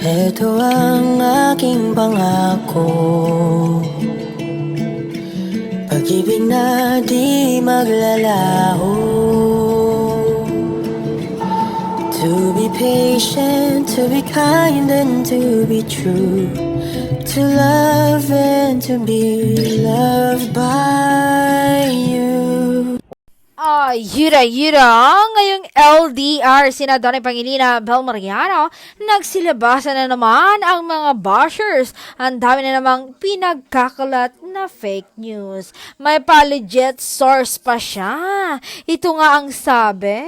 Ito ang aking pangako, pag-ibig na di maglalaho. To be patient, to be kind and to be true, to love and to be loved by you. Yura-yura, ngayong LDR, sina Donnie Pangilinan, Bel Mariano, nagsilabasan na naman ang mga bashers. Ang dami na namang pinagkakalat na fake news. May pa-legit source pa siya. Ito nga ang sabi.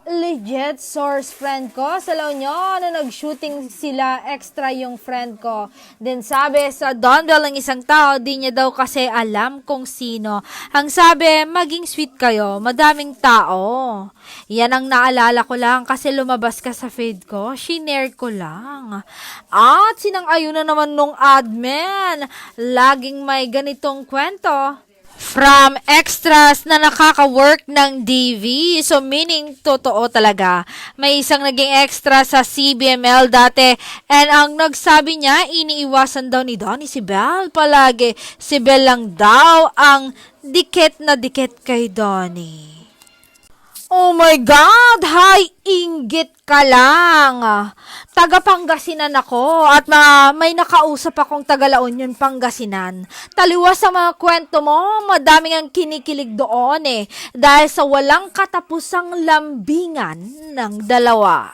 Legit source friend ko. Salaw nyo, na nag-shooting sila, extra yung friend ko. Then sabi sa Don Bell ng isang tao, di niya daw kasi alam kung sino. Ang sabi, maging sweet kayo, madaming tao. Yan ang naalala ko lang kasi lumabas ka sa feed ko, shinare ko lang. At sinang-ayon na naman nung admin, laging may ganitong kwento. From extras na nakaka-work ng DV. So, meaning, totoo talaga. May isang naging extra sa CBML dati. And ang nagsabi niya, iniiwasan daw ni Donnie si Bel palagi. Si Bel lang daw ang dikit na dikit kay Donnie. Oh my God! Hay, inggit ka lang! Taga Pangasinan ako at may nakausap akong taga La Union, Pangasinan. Taliwas sa mga kwento mo, madaming ang kinikilig doon dahil sa walang katapusang lambingan ng dalawa.